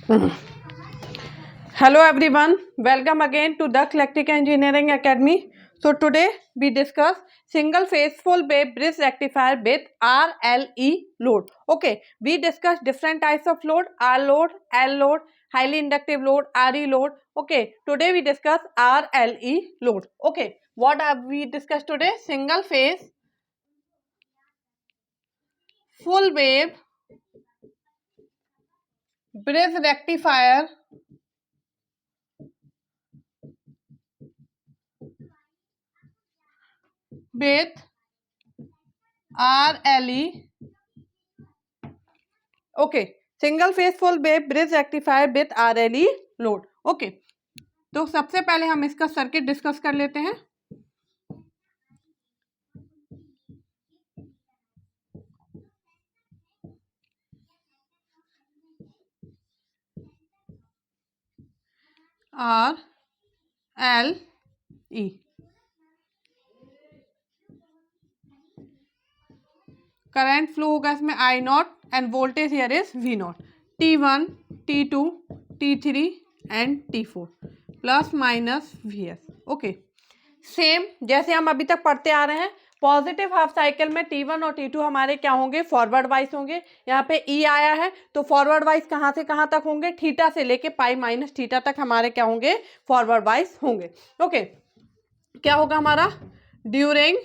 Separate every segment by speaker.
Speaker 1: Hello everyone, welcome again to the Electric Engineering Academy. So today we discuss single phase full wave bridge rectifier with RLE load. Okay, we discuss different types of load: R load, L load, highly inductive load, RE load. Okay, today we discuss RLE load. Okay, what have we discussed today? Single phase full wave bridge rectifier with RLE. Okay, single phase full wave bridge rectifier with RLE load. Okay, तो सबसे पहले हम इसका circuit discuss कर लेते हैं. R L E current flow होगा इसमें I naught and voltage here is V naught. T1, T2, T3 and T4 plus minus V S. Okay, same जैसे हम अभी तक पढ़ते आ रहे हैं. पॉजिटिव हाफ साइकिल में T1 और T2 हमारे क्या होंगे? फॉरवर्ड वाइज होंगे. यहाँ पे E आया है तो फॉरवर्ड वाइज कहाँ से कहाँ तक होंगे? थीटा से लेके पाई माइनस थीटा तक हमारे क्या होंगे? फॉरवर्ड वाइज होंगे. ओके, क्या होगा हमारा? ड्यूरिंग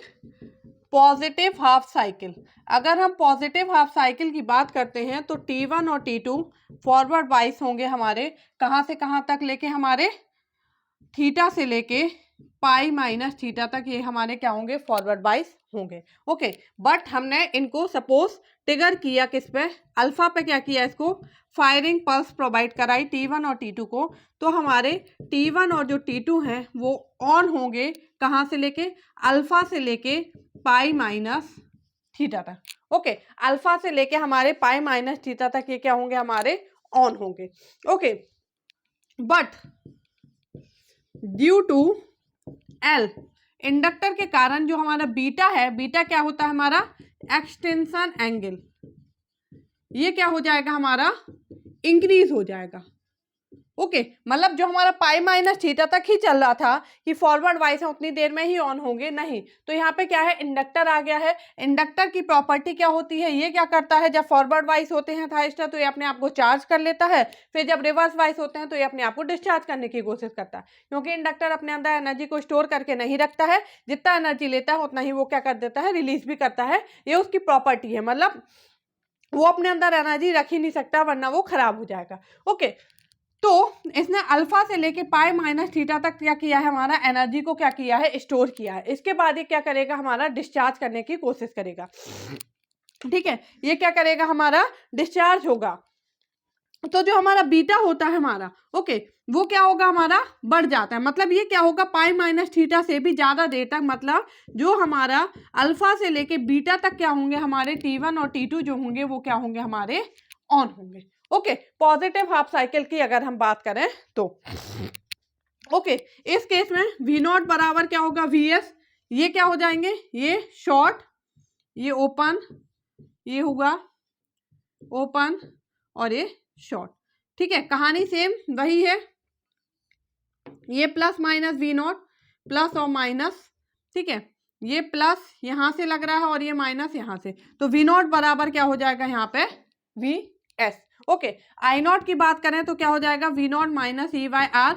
Speaker 1: पॉजिटिव हाफ साइकिल, अगर हम पॉजिटिव हाफ साइकिल की बात करते हैं तो T1 और T2 फॉरवर्ड वाइज होंगे हमारे कहाँ से कहाँ तक? लेके हमारे थीटा से लेके पाई माइनस थीटा तक ये हमारे क्या होंगे? फॉरवर्ड वाइज होंगे. ओके, बट हमने इनको सपोज ट्रिगर किया किस पे? अल्फा पे. क्या किया? इसको फायरिंग पल्स प्रोवाइड कराई T1 और T2 को. तो हमारे T1 और जो T2 हैं वो ऑन होंगे कहाँ से लेके? अल्फा से लेके पाई माइनस थीटा तक. ओके, अल्फा से लेके हमारे पाई माइनस थीटा तक ये क्या होंगे? हमारे ऑन होंगे. Okay, but due to L inductor के कारण जो हमारा बीटा है, बीटा क्या होता है हमारा? Extension angle. ये क्या हो जाएगा हमारा? इंक्रीज हो जाएगा. ओके, मतलब जो हमारा पाई माइनस थीटा तक ही चल रहा था कि फॉरवर्ड वाइज है उतनी देर में ही ऑन होंगे, नहीं. तो यहाँ पे क्या है? इंडक्टर आ गया है. इंडक्टर की प्रॉपर्टी क्या होती है? ये क्या करता है? जब फॉरवर्ड वाइज होते हैं थाइस्टर तो ये अपने आप को चार्ज कर लेता है. फिर जब रिवर्स वाइज होते हैं तो ये अपने आप को डिस्चार्ज करने की कोशिश करता है, क्योंकि इंडक्टर अपने अंदर एनर्जी को स्टोर करके नहीं रखता है. जितना एनर्जी लेता है उतना ही वो क्या कर देता है? रिलीज भी करता है. ये उसकी प्रॉपर्टी है, मतलब वो अपने अंदर एनर्जी रख ही नहीं सकता वरना वो खराब हो जाएगा. ओके, तो इसने अल्फा से लेके पाई माइनस थीटा तक क्या किया है? हमारा एनर्जी को क्या किया है? स्टोर किया है. इसके बाद ये क्या करेगा? हमारा डिस्चार्ज करने की कोशिश करेगा. ठीक है, ये क्या करेगा? हमारा डिस्चार्ज होगा. तो जो हमारा बीटा होता है हमारा, ओके, वो क्या होगा? हमारा बढ़ जाता है. मतलब ये क्या होगा? पाई माइनस थीटा से भी ज्यादा देर तक, मतलब जो हमारा अल्फा से लेके बीटा तक क्या होंगे? हमारे T1 और T2 जो होंगे वो क्या होंगे? हमारे ऑन होंगे. ओके, पॉजिटिव हाफ साइकिल की अगर हम बात करें तो ओके, इस केस में वी नॉट बराबर क्या होगा? Vs. ये क्या हो जाएंगे? ये शॉर्ट, ये ओपन, ये होगा ओपन और ये शॉर्ट. ठीक है, कहानी सेम वही है. ये plus minus V not, plus और माइनस. ठीक है, ये प्लस यहां से लग रहा है और ये माइनस यहां से. तो वी नॉट बराबर क्या हो जाएगा यहाँ पे? V S. Okay, I not की बात करें तो क्या हो जाएगा? V not minus E by R,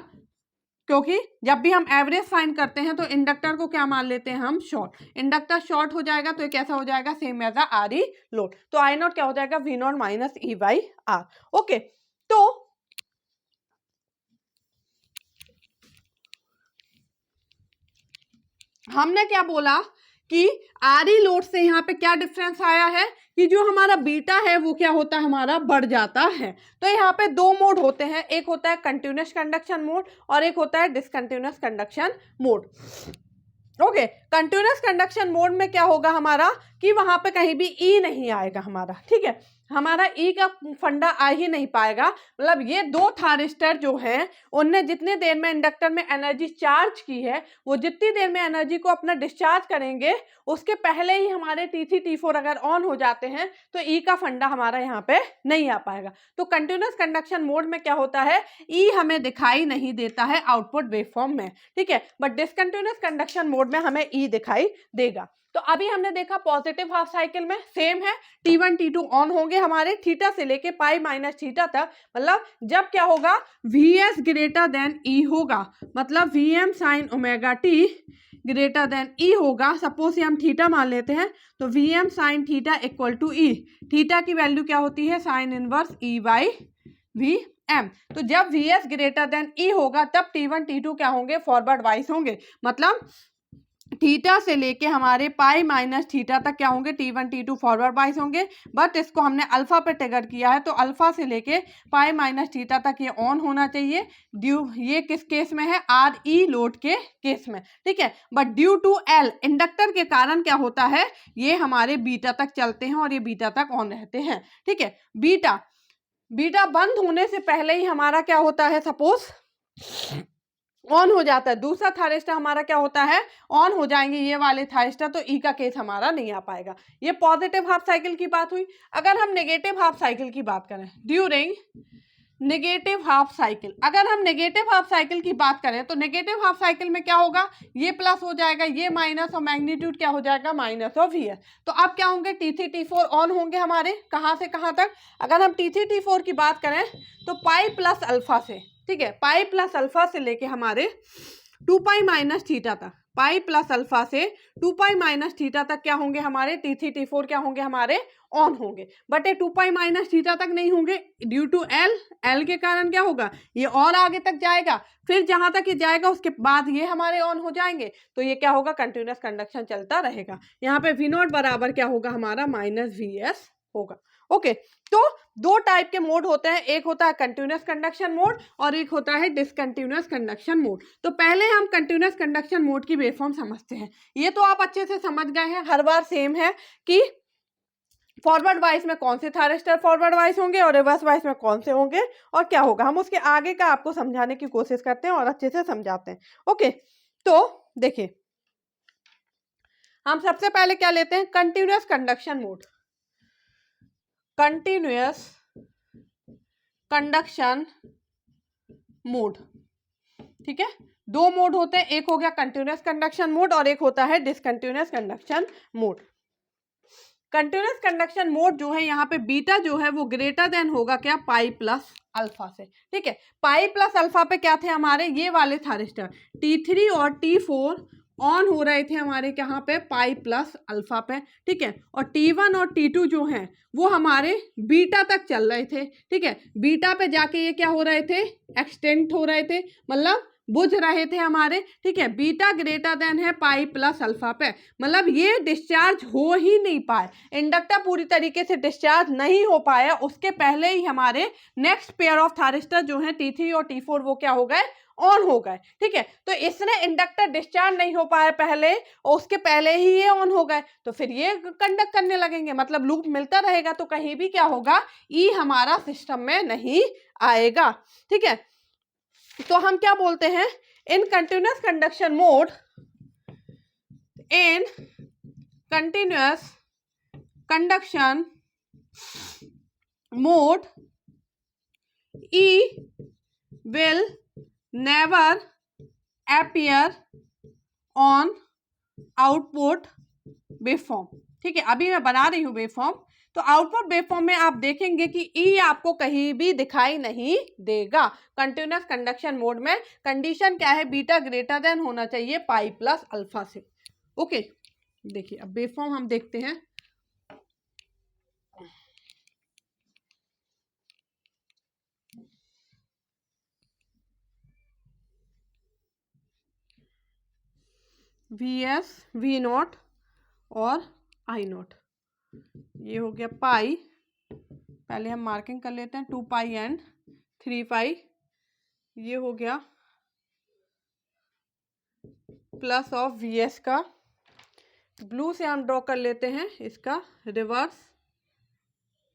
Speaker 1: क्योंकि जब भी हम एवरेज फाइंड करते हैं तो इंडक्टर को क्या मान लेते हैं हम? शॉर्ट. इंडक्टर शॉर्ट हो जाएगा तो ये कैसा हो जाएगा? Same as R E load. तो आई नॉट क्या हो जाएगा? V not minus E by R. Okay, तो हमने क्या बोला कि आरई लोड से यहाँ पे क्या डिफरेंस आया है कि जो हमारा बीटा है वो क्या होता है? हमारा बढ़ जाता है. तो यहाँ पे दो मोड होते हैं, एक होता है कंटिन्यूअस कंडक्शन मोड और एक होता है discontinuous conduction mode. Okay, continuous conduction mode में क्या होगा हमारा कि वहां पे कहीं भी ई नहीं आएगा हमारा. ठीक है, हमारा ई का फंडा आ ही नहीं पाएगा। मतलब ये दो थारिस्टर जो हैं उनने जितने देर में इंडक्टर में एनर्जी चार्ज की है, वो जितनी देर में एनर्जी को अपना डिस्चार्ज करेंगे उसके पहले ही हमारे T3 T4 अगर ऑन हो जाते हैं तो ई का फंडा हमारा यहाँ पे नहीं आ पाएगा। तो कंटिन्यूअस कंडक्शन मोड में क्या होता है, ई हमें दिखाई नहीं देता है आउटपुट वेवफॉर्म में, ठीक है, बट डिसकंटिन्यूअस कंडक्शन मोड में हमें ई दिखाई देगा। तो अभी हमने देखा पॉजिटिव हाफ साइकिल में सेम है, T1 T2 ऑन होंगे हमारे थीटा से लेके पाई माइनस थीटा तक, मतलब जब क्या होगा Vs ग्रेटर देन E होगा, मतलब Vm sine omega T greater than E होगा। सपोज हम थीटा मान लेते हैं तो Vm sine theta equal to E, theta की वैल्यू क्या होती है sine inverse E by Vm। तो जब Vs ग्रेटर देन E होगा तब T1 T2 क्या होंगे, फॉरवर्ड वाइज होंगे, मतलब थीटा से लेके हमारे पाई माइनस थीटा तक क्या होंगे, T1 T2 फॉरवर्ड वाइज होंगे। बट इसको हमने अल्फा पे ट्रिगर किया है तो अल्फा से लेके पाई माइनस थीटा तक ये ऑन होना चाहिए। ड्यू ये किस केस में है, आर ई लोड के केस में, ठीक है। But due to L inductor के कारण क्या होता है, ये हमारे बीटा तक चलते हैं और ये बीटा तक ऑन रहते हैं, ठीक है। बीटा बंद होने से पहले ही हमारा क्या होता है, सपोज ऑन हो जाता है, दूसरा थायरिस्टर हमारा क्या होता है, ऑन हो जाएंगे ये वाले थायरिस्टर, तो ई का केस हमारा नहीं आ पाएगा। ये पॉजिटिव हाफ साइकिल की बात हुई। अगर हम नेगेटिव हाफ साइकिल की बात करें, ड्यूरिंग नेगेटिव हाफ साइकिल, अगर हम नेगेटिव हाफ साइकिल की बात करें तो नेगेटिव हाफ साइकिल में क्या होगा, ये प्लस हो जाएगा, ये माइनस, और मैग्नीट्यूड क्या हो जाएगा, माइनस ऑफ वी। तो अब क्या होंगे, T3 T4 ऑन होंगे हमारे, कहाँ से कहाँ तक। अगर हम T3 T4 की बात करें तो पाई प्लस अल्फा से, ठीक है, पाई प्लस अल्फा से लेके हमारे 2 पाई माइनस थीटा तक, पाई प्लस अल्फा से 2 पाई माइनस थीटा तक क्या होंगे हमारे, T3 T4 क्या होंगे हमारे, ऑन होंगे। बट ये 2 पाई माइनस थीटा तक नहीं होंगे ड्यू टू एल के कारण क्या होगा, ये और आगे तक जाएगा, फिर जहां तक ये जाएगा उसके बाद ये हमारे ऑन हो जाएंगे, तो ये क्या होगा, कंटिन्यूअस कंडक्शन चलता रहेगा। यहाँ पे V नॉट बराबर क्या होगा हमारा, माइनस Vs होगा। ओके, तो दो टाइप के मोड होते हैं, एक होता है कंटिन्यूअस कंडक्शन मोड और एक होता है डिसकंटिन्यूअस कंडक्शन मोड। तो पहले हम कंटिन्यूअस कंडक्शन मोड की वेवफॉर्म समझते हैं। ये तो आप अच्छे से समझ गए हैं, हर बार सेम है कि फॉरवर्ड वाइज में कौन से थायरिस्टर फॉरवर्ड वाइज होंगे और रिवर्स वाइज में कौन से होंगे और क्या होगा। हम उसके आगे का आपको समझाने की कोशिश करते हैं और अच्छे से समझाते हैं। ओके, तो देखिए हम सबसे पहले क्या लेते हैं, continuous conduction mode. Continuous conduction mode, ठीक है, दो मोड होते हैं, एक हो गया कंटिन्यूअस कंडक्शन मोड और एक होता है discontinuous conduction mode. Continuous conduction mode जो है यहाँ पे बीटा जो है वो ग्रेटर देन होगा क्या, पाई प्लस अल्फा से, ठीक है। पाई प्लस अल्फा पे क्या थे हमारे, ये वाले थायरिस्टर T3 और T4 ऑन हो रहे थे हमारे कहाँ पे, पाई प्लस अल्फा पे, ठीक है। और T1 और T2 जो हैं वो हमारे बीटा तक चल रहे थे, ठीक है। बीटा पे जाके ये क्या हो रहे थे, एक्सटेंट हो रहे थे, मतलब बुझ रहे थे हमारे, ठीक है। बीटा ग्रेटर देन है पाई प्लस अल्फा पे, मतलब ये डिस्चार्ज हो ही नहीं पाए, इंडक्टर पूरी तरीके से डिस्चार्ज नहीं हो पाया, उसके पहले ही हमारे नेक्स्ट पेयर ऑफ थायरिस्टर जो है T3 और T4 वो क्या हो गए, ऑन हो गए, ठीक है। तो इसने इंडक्टर डिस्चार्ज नहीं हो पाया पहले और उसके पहले ही ये ऑन हो गए, तो फिर ये कंडक्ट करने लगेंगे, मतलब लूप मिलता रहेगा, तो कहीं भी क्या होगा, ई हमारा सिस्टम में नहीं आएगा, ठीक है। तो हम क्या बोलते हैं, इन continuous conduction mode, in continuous conduction mode E will never appear on output waveform, ठीक है। अभी मैं बना रही हूँ वेवफॉर्म, तो आउटपुट वेवफॉर्म में आप देखेंगे कि ई आपको कहीं भी दिखाई नहीं देगा। कंटिन्यूअस कंडक्शन मोड में कंडीशन क्या है, बीटा ग्रेटर देन होना चाहिए पाई प्लस अल्फा से। ओके, देखिए अब वेवफॉर्म हम देखते हैं। Vs, V नॉट और I नॉट, ये हो गया पाई, पहले हम मार्किंग कर लेते हैं, 2 पाई एंड 3 पाई, ये हो गया प्लस ऑफ Vs का, ब्लू से हम ड्रॉ कर लेते हैं इसका रिवर्स,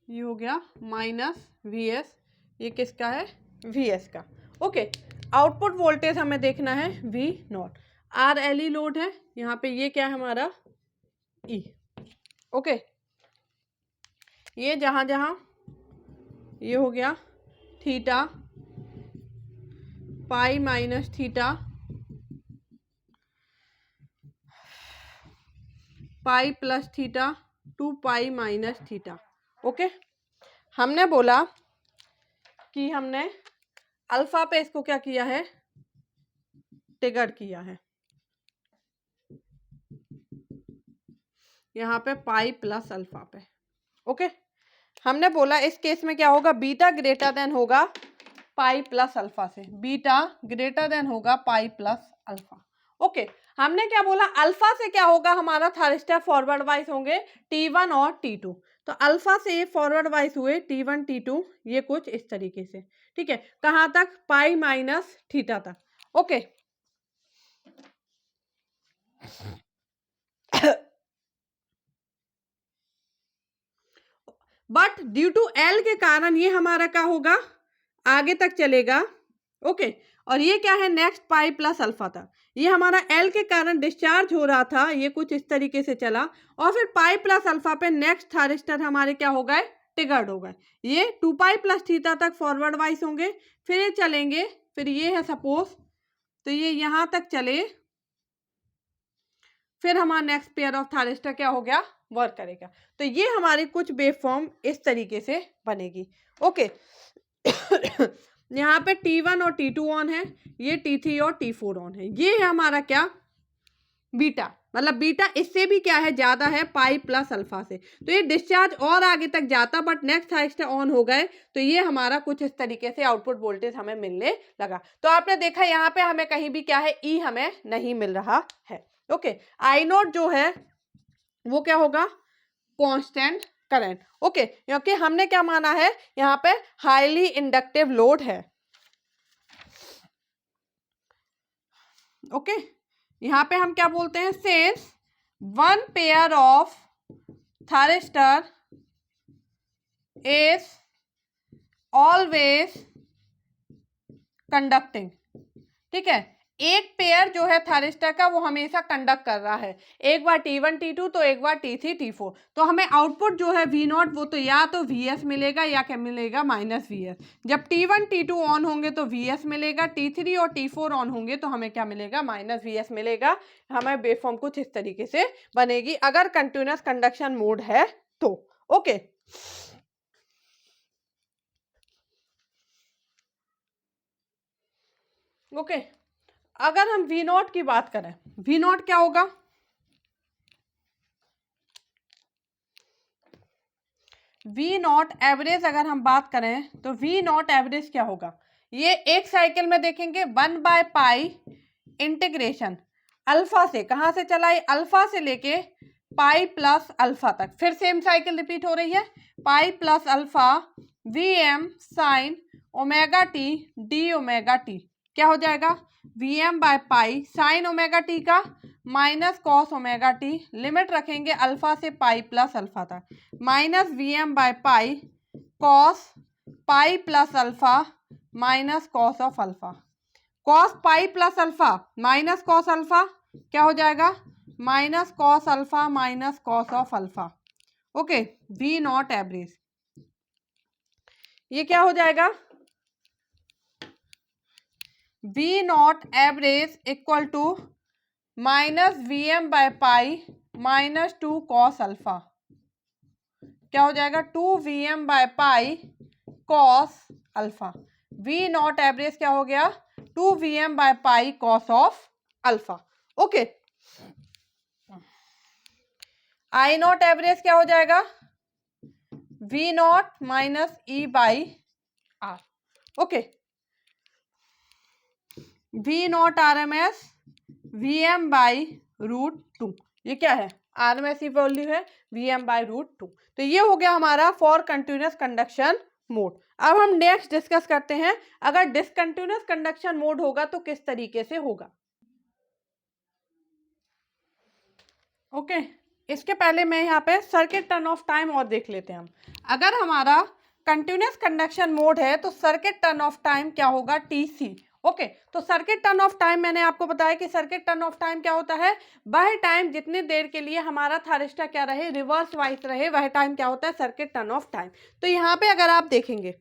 Speaker 1: ये हो गया माइनस वी एस, ये किसका है, वी एस का। ओके, आउटपुट वोल्टेज हमें देखना है V not, R L E load है यहाँ पे, ये क्या है हमारा ई। ओके, ये जहाँ जहाँ ये हो गया theta pi minus theta pi plus theta 2 पाई माइनस थीटा। ओके, हमने बोला कि हमने अल्फा पे इसको क्या किया है, ट्रिगर किया है, यहाँ पे पाई प्लस अल्फा पे। ओके, हमने बोला इस केस में क्या होगा, बीटा ग्रेटर देन होगा पाई प्लस अल्फा से, बीटा ग्रेटर देन होगा पाई प्लस अल्फा। ओके, हमने क्या बोला, अल्फा से क्या होगा, हमारा थायरिस्टर फॉरवर्ड वाइज होंगे T1 और T2, तो अल्फा से ये फॉरवर्ड वाइज हुए T1 T2, ये कुछ इस तरीके से, ठीक है, कहाँ तक, पाई माइनस थीटा तक। Okay, but due to L के कारण ये हमारा क्या होगा, आगे तक चलेगा। ओके, और ये क्या है, नेक्स्ट पाई प्लस अल्फा तक, ये हमारा एल के कारण डिस्चार्ज हो रहा था, ये कुछ इस तरीके से चला, और फिर पाई प्लस अल्फा पे नेक्स्ट थायरिस्टर हमारे क्या हो गए, ट्रिगर्ड हो गए, ये 2 पाई प्लस थीटा तक फॉरवर्ड वाइज होंगे, फिर ये चलेंगे, फिर ये है सपोज, तो ये यहाँ तक चले, फिर हमारा नेक्स्ट पेयर ऑफ थायरिस्टर क्या हो गया, वर्क करेगा, तो ये हमारी कुछ वेव फॉर्म इस तरीके से बनेगी। ओके, यहाँ पे T1 और T2 ऑन है, ये T3 और T4 ऑन है, ये है हमारा क्या, बीटा, मतलब बीटा इससे भी क्या है, ज्यादा है पाई प्लस अल्फा से, तो ये डिस्चार्ज और आगे तक जाता, बट नेक्स्ट थायरिस्टर ऑन हो गए, तो ये हमारा कुछ इस तरीके से आउटपुट वोल्टेज हमें मिलने लगा। तो आपने देखा यहाँ पे हमें कहीं भी क्या है, ई हमें नहीं मिल रहा है। ओके, आई नोट जो है वो क्या होगा, कांस्टेंट करंट। ओके, क्योंकि हमने क्या माना है, यहाँ पे हाईली इंडक्टिव लोड है। ओके, यहाँ पे हम क्या बोलते हैं, since one pair of thyristor is always conducting, ठीक है, एक पेयर जो है थायरिस्टर का वो हमेशा कंडक्ट कर रहा है, एक बार T1 T2 तो एक बार T3 T4, तो हमें आउटपुट जो है V नॉट वो तो या तो VS मिलेगा या क्या मिलेगा, माइनस VS। जब T1 T2 ऑन होंगे तो VS मिलेगा, T3 और T4 ऑन होंगे तो हमें क्या मिलेगा, माइनस VS मिलेगा। हमें वेवफॉर्म कुछ इस तरीके से बनेगी अगर कंटिन्यूअस कंडक्शन मोड है तो। ओके, ओके, अगर हम V नॉट की बात करें, V नॉट क्या होगा, V नॉट एवरेज अगर हम बात करें तो V नॉट एवरेज क्या होगा, ये एक साइकिल में देखेंगे 1 बाय पाई इंटीग्रेशन अल्फा से, कहाँ से चला है, अल्फा से लेके पाई प्लस अल्फा तक, फिर सेम साइकिल रिपीट हो रही है, pi plus alpha VM sine omega t d omega t, क्या हो जाएगा, VM by pi sine omega t का minus cos omega t, limit रखेंगे अल्फा से पाई प्लस अल्फा तक, minus VM by pi cos pi plus alpha minus cos of alpha, cos pi plus alpha minus cos alpha क्या हो जाएगा, minus cos alpha minus cos of alpha. Okay, V not average ये क्या हो जाएगा, V not average equal to minus VM by pi minus 2 cos alpha, क्या हो जाएगा, 2VM by pi cos alpha. V not average क्या हो गया, 2VM by pi cos of alpha. Okay, I not average क्या हो जाएगा, V not minus E by R। Okay, V not RMS VM by √2, ये क्या है, RMS की वैल्यू है VM बाई √2, तो ये हो गया हमारा फॉर कंटिन्यूअस कंडक्शन मोड। अब हम नेक्स्ट डिस्कस करते हैं अगर डिसकंटिन्यूअस कंडक्शन मोड होगा तो किस तरीके से होगा। ओके, इसके पहले मैं यहाँ पे सर्किट टर्न ऑफ टाइम और देख लेते हैं हम। अगर हमारा कंटिन्यूस कंडक्शन मोड है तो सर्किट टर्न ऑफ टाइम क्या होगा, TC। ओके, तो सर्किट टर्न ऑफ टाइम मैंने आपको बताया कि सर्किट टर्न ऑफ टाइम क्या होता है, वह टाइम जितनी देर के लिए हमारा थारिस्टर क्या रहे, रिवर्स वाइज रहे, वह टाइम क्या होता है, सर्किट टर्न ऑफ टाइम। तो यहाँ पे अगर आप देखेंगे,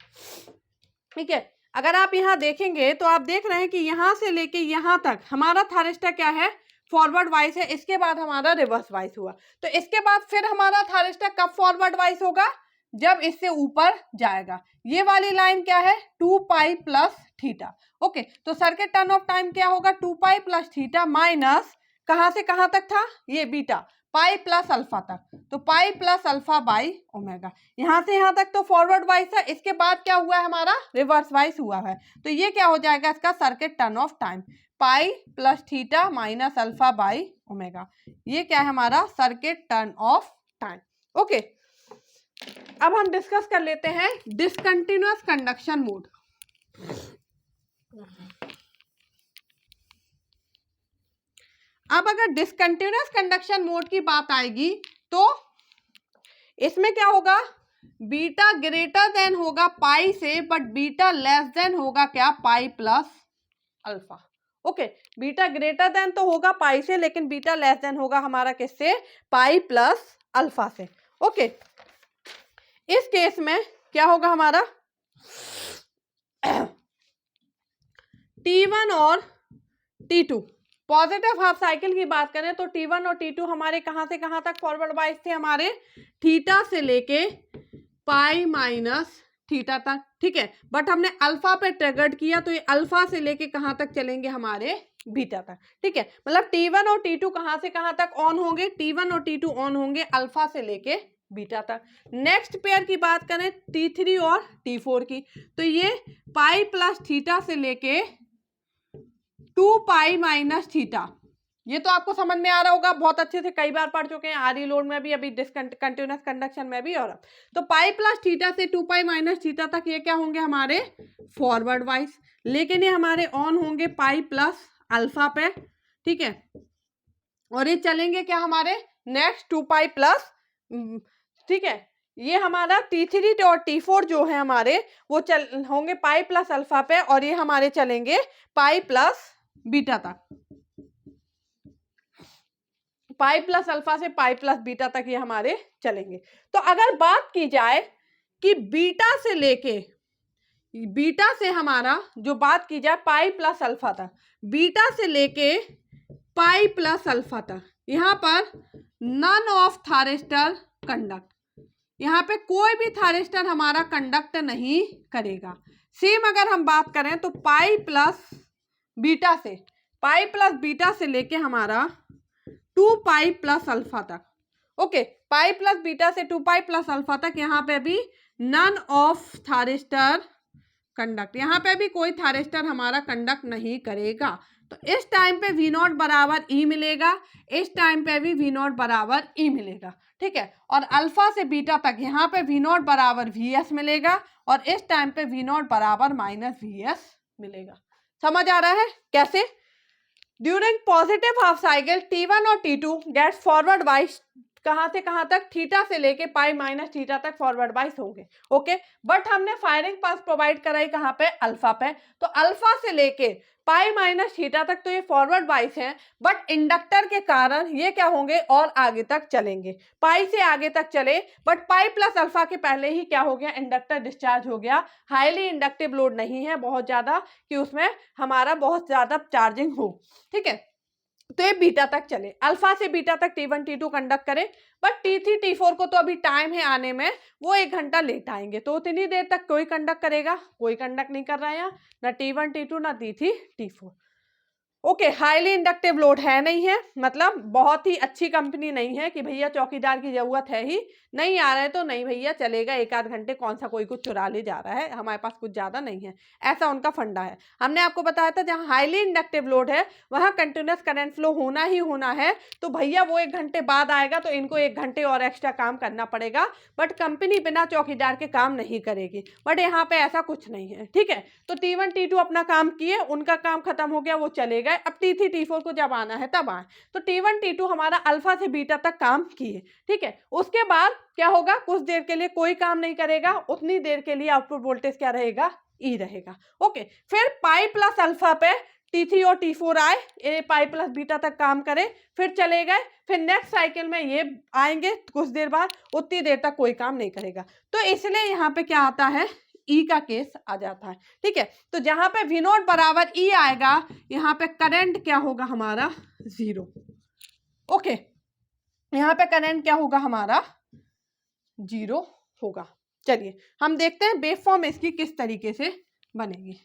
Speaker 1: ठीक है, अगर आप यहाँ देखेंगे तो आप देख रहे हैं कि यहाँ से लेके यहाँ तक हमारा थारिस्टर क्या है, फॉरवर्ड वाइज है, इसके बाद हमारा रिवर्स वाइज हुआ। तो इसके बाद फिर हमारा थारिस्टर कब फॉरवर्ड वाइज होगा, जब इससे ऊपर जाएगा। ये वाली लाइन क्या है, 2 पाई प्लस थीटा। ओके, तो सर्किट टर्न ऑफ टाइम क्या होगा, 2 पाई प्लस थीटा माइनस कहाँ से कहाँ तक था, ये बीटा, पाई प्लस अल्फा तक, तो पाई प्लस अल्फा बाई ओमेगा। यहाँ से यहाँ तक तो फॉरवर्ड वाइज था, इसके बाद क्या हुआ है, हमारा रिवर्स वाइज हुआ है। तो ये क्या हो जाएगा इसका circuit turn off time, pi plus theta minus alpha by omega. ये क्या है हमारा circuit turn off time. Okay, अब हम डिस्कस कर लेते हैं डिसकंटिन्यूअस कंडक्शन मोड। अब अगर डिसकंटिन्यूअस कंडक्शन मोड की बात आएगी तो इसमें क्या होगा, बीटा ग्रेटर देन होगा पाई से, बट बीटा लेस देन होगा क्या, पाई plus alpha. Okay, beta greater than तो होगा पाई से, लेकिन बीटा लेस देन होगा हमारा किससे, पाई प्लस अल्फा से। ओके, इस केस में क्या होगा हमारा, T1 और T2 पॉजिटिव हाफ साइकिल की बात करें तो T1 और T2 हमारे कहां से कहां तक फॉरवर्ड वाइज थे, हमारे थीटा से लेके पाई माइनस थीटा तक, ठीक है। बट हमने अल्फा पे ट्रिगर्ड किया तो ये अल्फा से लेके कहां तक चलेंगे, हमारे बीटा तक, ठीक है। मतलब T1 और T2 कहां से कहां तक ऑन होंगे, T1 और T2 ऑन होंगे अल्फा से लेके बीटा तक। नेक्स्ट पेयर की बात करें T3 और T4 की, तो ये पाई प्लस थीटा से लेके 2 पाई माइनस थीटा। ये तो आपको समझ में आ रहा होगा, बहुत अच्छे से कई बार पढ़ चुके हैं, आरई लोड में भी, अभी कंटिन्यूअस कंडक्शन में भी। और तो पाई प्लस थीटा से 2 पाई माइनस थीटा तक ये क्या होंगे, हमारे फॉरवर्ड वाइज, लेकिन ये हमारे ऑन होंगे पाई प्लस अल्फा पे, ठीक है। और ये चलेंगे क्या हमारे नेक्स्ट 2 पाई प्लस, ठीक है। ये हमारा T3 और T4 जो है हमारे वो चल होंगे पाई प्लस अल्फा पे, और ये हमारे चलेंगे पाई प्लस बीटा तक, पाई प्लस अल्फा से पाई प्लस बीटा तक ये हमारे चलेंगे। तो अगर बात की जाए कि बीटा से लेके, बीटा से हमारा जो बात की जाए पाई प्लस अल्फा तक, बीटा से लेके पाई प्लस अल्फा तक, यहाँ पर नन ऑफ थारिस्टर कंडक्ट, यहाँ पे कोई भी थारिस्टर हमारा कंडक्ट नहीं करेगा। सेम अगर हम बात करें तो पाई प्लस बीटा से, पाई प्लस बीटा से लेके हमारा 2 पाई प्लस अल्फा तक, ओके, पाई प्लस बीटा से 2 पाई प्लस अल्फा तक, यहाँ पे भी नन ऑफ थारिस्टर कंडक्ट, यहाँ पे भी कोई थारिस्टर हमारा कंडक्ट नहीं करेगा। तो इस टाइम पे V नॉट बराबर E मिलेगा, इस टाइम पे भी V नॉट बराबर E मिलेगा, ठीक है। और अल्फा से बीटा तक यहाँ पे V नॉट बराबर VS मिलेगा, और इस टाइम पे V नॉट बराबर माइनस VS मिलेगा। समझ आ रहा है कैसे? During positive half cycle T1 और T2 गेट्स फॉरवर्ड वाइज कहां से कहां तक, थीटा से लेके पाई माइनस थीटा तक फॉरवर्ड वाइज होंगे, ओके। बट हमने फायरिंग पास प्रोवाइड कराई कहां पे, अल्फा पे, तो अल्फा से लेके पाई माइनस थीटा तक तो ये फॉरवर्ड वाइज हैं, बट इंडक्टर के कारण ये क्या होंगे और आगे तक चलेंगे, पाई से आगे तक चले, बट पाई प्लस अल्फा के पहले ही क्या हो गया, इंडक्टर डिस्चार्ज हो गया। हाईली इंडक्टिव लोड नहीं है बहुत ज्यादा कि उसमें हमारा बहुत ज्यादा चार्जिंग हो, ठीक है। तो ये बीटा तक चले, अल्फा से बीटा तक T1 T2 कंडक्ट करे, बट T3 T4 को तो अभी टाइम है आने में, वो 1 घंटा लेट आएंगे, तो उतनी देर तक कोई कंडक्ट करेगा, कोई कंडक्ट नहीं कर रहा है, ना T1 T2 ना T3 T4। Okay, highly inductive load है नहीं है, मतलब बहुत ही अच्छी कंपनी नहीं है कि भैया चौकीदार की जरूरत है ही नहीं, आ रहा है तो नहीं भैया चलेगा, 1 आध घंटे कौन सा कोई कुछ चुरा ले जा रहा है, हमारे पास कुछ ज़्यादा नहीं है, ऐसा उनका फंडा है। हमने आपको बताया था जहाँ हाईली इंडक्टिव लोड है वहाँ कंटिन्यूस करंट फ्लो होना ही होना है, तो भैया वो 1 घंटे बाद आएगा तो इनको 1 घंटे और एक्स्ट्रा काम करना पड़ेगा, बट कंपनी बिना चौकीदार के काम नहीं करेगी। बट यहाँ पे ऐसा कुछ नहीं है, ठीक है। तो T1 T2 अपना काम किए, उनका काम खत्म हो गया, वो चले गए, आए, अब T3 T4 को जब आना है तब आए। तो T1 T2 हमारा अल्फा से बीटा तक काम किए, ठीक है। उसके बाद क्या होगा, कुछ देर के लिए कोई काम नहीं करेगा, उतनी देर के लिए आउटपुट वोल्टेज क्या रहेगा, E रहेगा। ओके, फिर पाई प्लस अल्फा पे T3 और T4 आए, ए पाई प्लस बीटा तक काम करे, फिर चले गए, फिर नेक्स्ट साइकिल में ये आएंगे कुछ देर बाद, उतनी देर तक कोई काम नहीं करेगा। तो इसलिए यहाँ पे क्या आता है, ई का केस आ जाता है, ठीक है। तो जहां पे V नोट बराबर ई आएगा, यहाँ पे करंट क्या होगा हमारा, 0। ओके, यहाँ पे करंट क्या होगा हमारा, 0 होगा। चलिए हम देखते हैं वेवफॉर्म इसकी किस तरीके से बनेगी।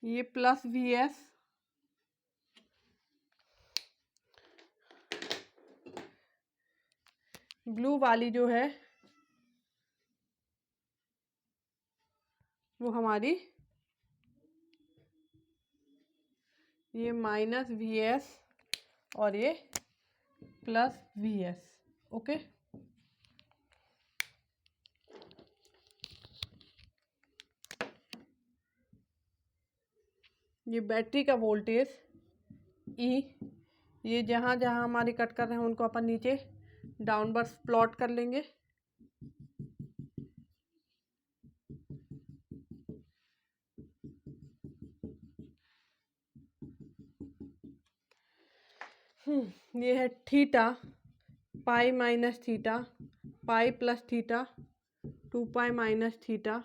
Speaker 1: ये प्लस Vs, ब्लू वाली जो है वो हमारी ये माइनस Vs और ये प्लस Vs। ओके, ये बैटरी का वोल्टेज E, ये जहाँ जहाँ हमारी कट कर रहे हैं उनको अपन नीचे डाउनवर्ड प्लॉट कर लेंगे। ये है थीटा, पाई minus theta, pi plus theta, 2 पाई minus theta,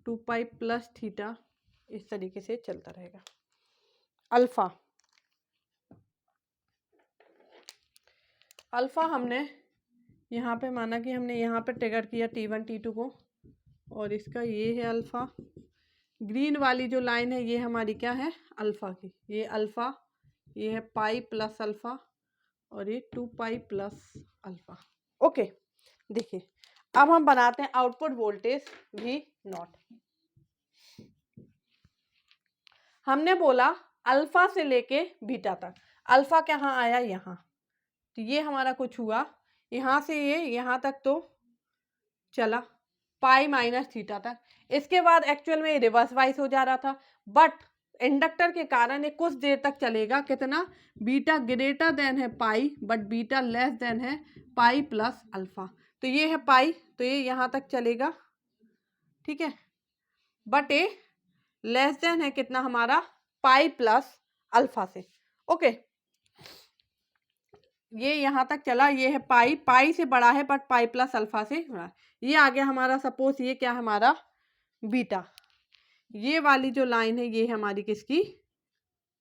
Speaker 1: 2 pi plus theta, इस तरीके से चलता रहेगा। अल्फा, अल्फा हमने यहाँ पे माना कि हमने यहाँ पे ट्रिगर किया T1 T2 को, और इसका ये है अल्फा। ग्रीन वाली जो लाइन है ये हमारी क्या है, अल्फा की, ये अल्फा, ये है पाई प्लस अल्फा, और ये 2 पाई प्लस अल्फा। ओके, देखिए अब हम बनाते हैं आउटपुट वोल्टेज V नॉट। हमने बोला अल्फा से लेके बीटा तक, अल्फा कहाँ आया, यहाँ, तो ये हमारा कुछ हुआ, यहाँ से ये यहाँ तक तो चला पाई माइनस थीटा तक। इसके बाद एक्चुअल में रिवर्स वाइज हो जा रहा था, बट इंडक्टर के कारण ये कुछ देर तक चलेगा, कितना, बीटा ग्रेटर देन है पाई बट बीटा लेस देन है पाई प्लस अल्फा। तो ये है पाई, तो ये यहाँ तक चलेगा, ठीक है, बट ये लेस देन है कितना हमारा, पाई प्लस अल्फा से। ओके, ये यहाँ तक चला, ये है पाई, पाई से बड़ा है बट पाई प्लस अल्फा से बड़ा। ये आ गया हमारा, सपोज ये क्या है हमारा, बीटा। ये वाली जो लाइन है ये हमारी किसकी,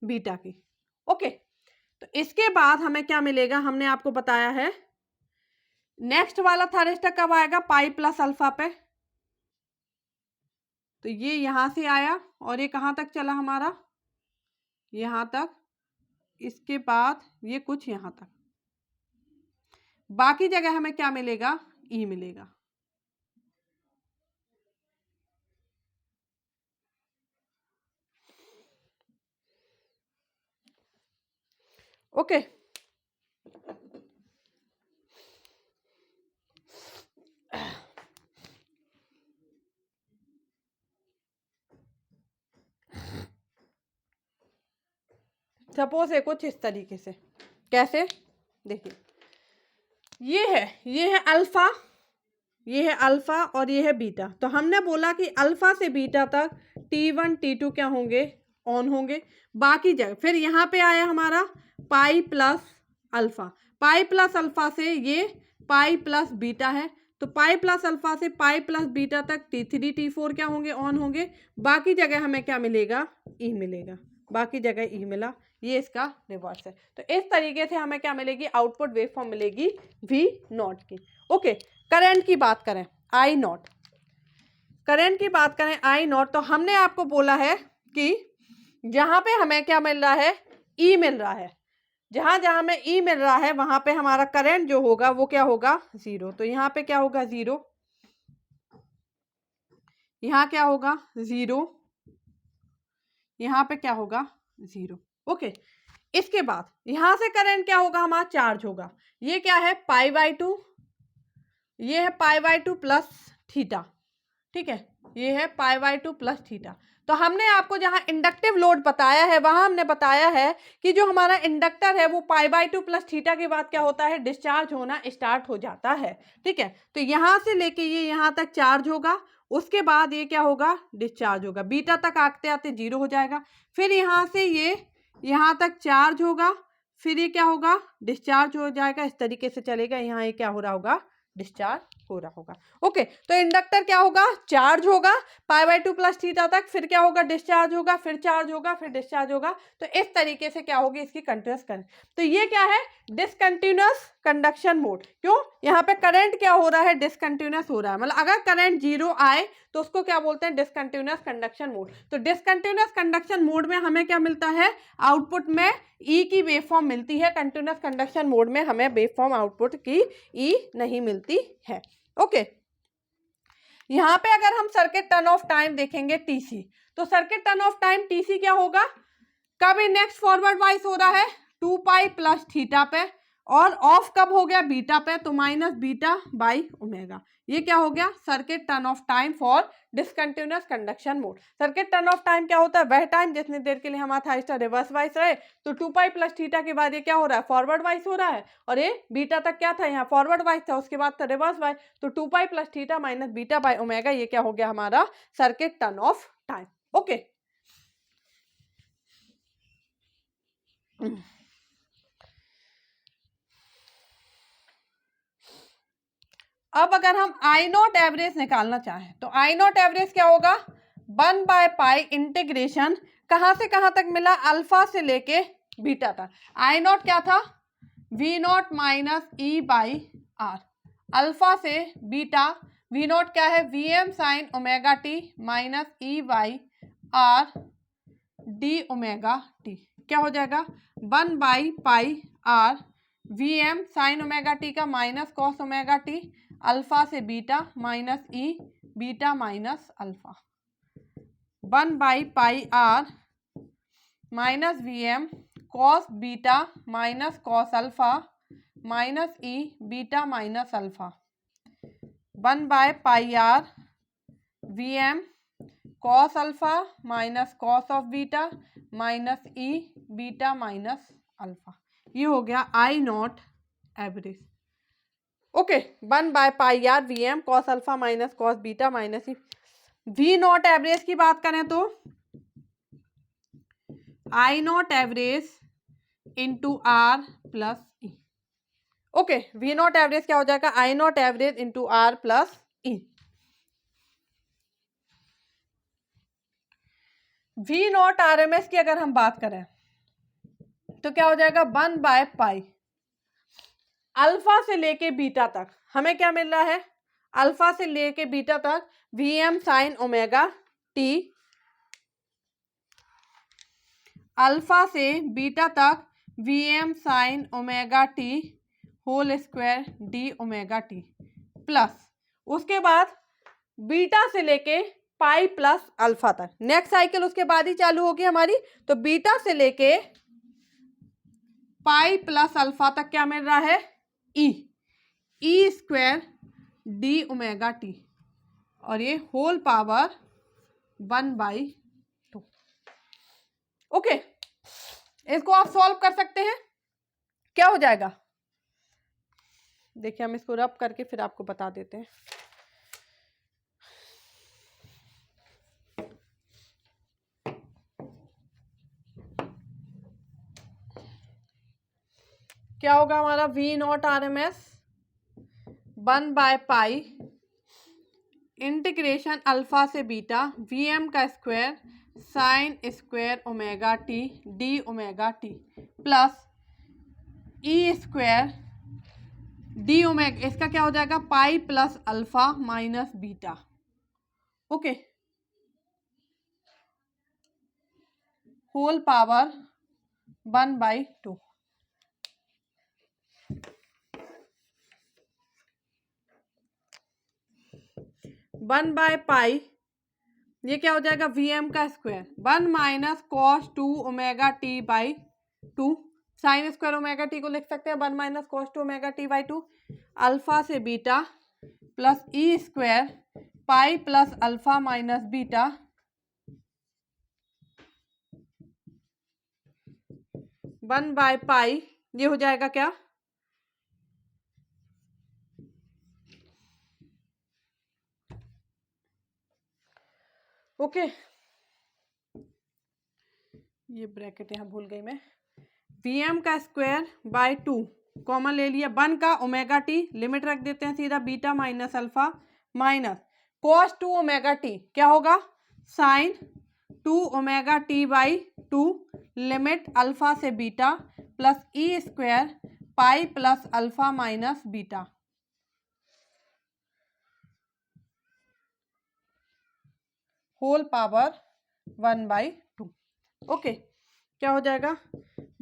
Speaker 1: बीटा की। ओके, तो इसके बाद हमें क्या मिलेगा, हमने आपको बताया है नेक्स्ट वाला थायरिस्टर कब आएगा, पाई प्लस अल्फा पे। तो ये यहाँ से आया और ये कहाँ तक चला हमारा, यहाँ तक, इसके बाद ये कुछ यहाँ तक, बाकी जगह हमें क्या मिलेगा, ई मिलेगा। ओके, सपोज है कुछ इस तरीके से, कैसे, देखिए ये है अल्फा, ये है अल्फा और ये है बीटा। तो हमने बोला कि अल्फा से बीटा तक T1 T2 क्या होंगे, ऑन होंगे, बाकी जगह फिर यहाँ पे आया हमारा पाई प्लस अल्फा, पाई प्लस अल्फा से ये पाई प्लस बीटा है, तो पाई प्लस अल्फा से पाई प्लस बीटा तक T3 T4 क्या होंगे, ऑन होंगे, बाकी जगह हमें क्या मिलेगा, ई मिलेगा, बाकी जगह ई मिला, ये इसका रिवर्स है। तो इस तरीके से हमें क्या मिलेगी, आउटपुट वेवफॉर्म मिलेगी वी नॉट की। ओके, करंट की बात करें, आई नॉट, करंट की बात करें आई नॉट, तो हमने आपको बोला है कि जहां पे हमें क्या मिल रहा है, ई मिल रहा है, जहां जहां हमें ई मिल रहा है वहां पे हमारा करंट जो होगा वो क्या होगा, जीरो। तो यहाँ पे क्या होगा, जीरो, यहाँ क्या होगा, जीरो, यहाँ पे क्या होगा, जीरो। ओके, इसके बाद यहां से करंट क्या होगा, हमारा चार्ज होगा। ये क्या है, पाई बाई टू, ये है pi by two plus theta, ठीक है, ये है pi by two plus theta. तो हमने आपको जहां इंडक्टिव लोड बताया है वहां हमने बताया है कि जो हमारा इंडक्टर है वो pi by two plus theta के बाद क्या होता है, डिस्चार्ज होना स्टार्ट हो जाता है, ठीक है। तो यहां से लेके ये यहां तक चार्ज होगा, उसके बाद ये क्या होगा, डिस्चार्ज होगा, बीटा तक आते आते जीरो हो जाएगा, फिर यहां से ये यहां तक चार्ज होगा, फिर ये क्या होगा, डिस्चार्ज हो जाएगा, इस तरीके से चलेगा, यहाँ ये क्या हो रहा होगा, डिस्चार्ज हो रहा होगा। ओके, तो इंडक्टर क्या होगा, चार्ज होगा pi by two plus theta तक, फिर क्या होगा, डिस्चार्ज होगा, फिर चार्ज होगा, फिर डिस्चार्ज होगा। तो इस तरीके से क्या होगी इसकी कंटिन्यूअस करंट। तो ये क्या है, डिसकंटिन्यूअस कंडक्शन मोड। क्यों, यहाँ पे करंट क्या हो रहा है, डिसकंटिन्यूअस हो रहा है, मतलब अगर करंट जीरो आए तो उसको क्या बोलते हैं, डिसकंटिन्यूअस कंडक्शन मोड। तो डिसकंटिन्यूअस कंडक्शन मोड में हमें क्या मिलता है, आउटपुट में ई की वेवफॉर्म मिलती है, कंटिन्यूअस कंडक्शन मोड में हमें वेवफॉर्म आउटपुट की ई नहीं मिलती है। ओके, यहां पे अगर हम सर्किट टर्न ऑफ टाइम देखेंगे टीसी, तो circuit turn off time TC क्या होगा, कब नेक्स्ट फॉरवर्ड वाइज हो रहा है, 2 पाई प्लस थीटा पे, और ऑफ कब हो गया, बीटा पे, तो माइनस बीटा बाई ओमेगा। ये क्या हो गया, circuit turn off time for discontinuous conduction mode. Circuit turn off time क्या होता है, वह टाइम जितनी देर के लिए हमारा थाइस्टर रिवर्स वाइज रहे। तो 2 पाई प्लस थीटा के बाद ये क्या हो रहा है, फॉरवर्ड वाइज हो रहा है, और ये बीटा तक क्या था, यहाँ फॉरवर्ड वाइज था, उसके बाद था रिवर्स वाइज। तो 2 pi plus theta minus beta by omega, ये क्या हो गया हमारा circuit turn off time. Okay, अब अगर हम आई नॉट एवरेज निकालना चाहें तो आई नॉट एवरेज क्या होगा, 1 बाय पाई इंटीग्रेशन, कहां से कहां तक मिला, अल्फा से लेके बीटा तक। आई नॉट क्या था, V not minus E by R, alpha से बीटा, वी नॉट क्या है, V M sine omega t minus E by R d omega t, क्या हो जाएगा, 1 by pi R V M sine omega t का minus cos omega T, alpha से beta minus E beta minus alpha, 1 by pi R minus V M cos beta minus cos alpha minus E beta minus alpha, 1 by pi R V M cos alpha minus cos of beta minus E beta minus alpha. ये हो गया I naught average. Okay, 1 by pi R V M cos alpha minus cos beta minus E. V naught average की बात करें तो I naught average into R plus E. Okay, V naught average क्या हो जाएगा, I naught average into R plus E. V not R M S की अगर हम बात करें तो क्या हो जाएगा, 1 बाय पाई अल्फा से लेके बीटा तक हमें क्या मिल रहा है, अल्फा से लेके बीटा तक V M sine omega T, alpha से बीटा तक V M sine omega T whole square D omega T, plus उसके बाद बीटा से लेके पाई प्लस अल्फा तक, नेक्स्ट साइकिल उसके बाद ही चालू होगी हमारी। तो बीटा से लेके पाई प्लस अल्फा तक क्या मिल रहा है, ई स्क्वायर डी ओमेगा टी, और ये होल पावर 1/2। ओके, इसको आप सॉल्व कर सकते हैं, क्या हो जाएगा, देखिए हम इसको रब करके फिर आपको बता देते हैं। क्या होगा हमारा, V not R M S 1 by pi integration alpha से बीटा वी एम का square sine square omega t d omega T plus E square D omega, इसका क्या हो जाएगा pi plus alpha minus beta. Okay, whole power 1/2। One by pi ये क्या हो जाएगा Vm का square 1 minus cos 2 omega t by 2। Sine square omega t को लिख सकते हैं 1 minus cos 2 omega t by 2 alpha से beta plus E square pi plus alpha minus beta 1/पाई ये हो जाएगा क्या ओके ये ब्रैकेट यहाँ भूल गई मैं। Vm का स्क्वायर बाय 2 कॉमन ले लिया 1 का ओमेगा टी लिमिट रख देते हैं सीधा beta minus alpha minus cos 2 omega t क्या होगा sine 2 omega t by 2 limit alpha से beta plus E square pi plus alpha minus beta. Whole power 1/2। Okay क्या हो जाएगा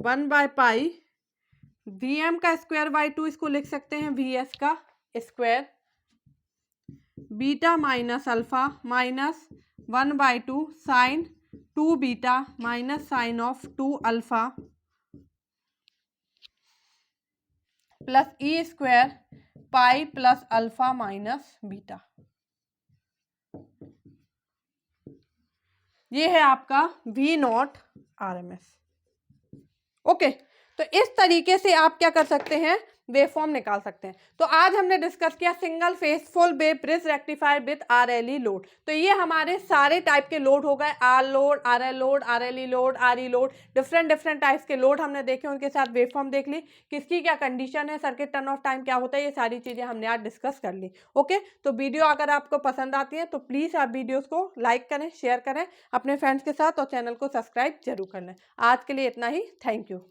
Speaker 1: 1/पाई Vm का स्क्वायर बाई 2 इसको लिख सकते हैं Vs का square beta minus alpha minus 1/2 sine 2 beta minus sine of 2 alpha plus E square pi plus alpha minus beta. ये है आपका V0 RMS। ओके तो इस तरीके से आप क्या कर सकते हैं वेवफॉर्म निकाल सकते हैं। तो आज हमने डिस्कस किया single phase full wave bridge rectifier with RLE load. तो ये हमारे सारे टाइप के लोड हो गए R load RL load RLE load RE load different types के लोड हमने देखे उनके साथ वेवफॉर्म देख ली किसकी क्या कंडीशन है सर्किट टर्न ऑफ टाइम क्या होता है ये सारी चीजें हमने आज डिस्कस कर ली। ओके तो वीडियो अगर आपको पसंद आती है तो प्लीज आप वीडियोज को लाइक करें शेयर करें अपने फ्रेंड्स के साथ और चैनल को सब्सक्राइब जरूर कर लें। आज के लिए इतना ही थैंक यू।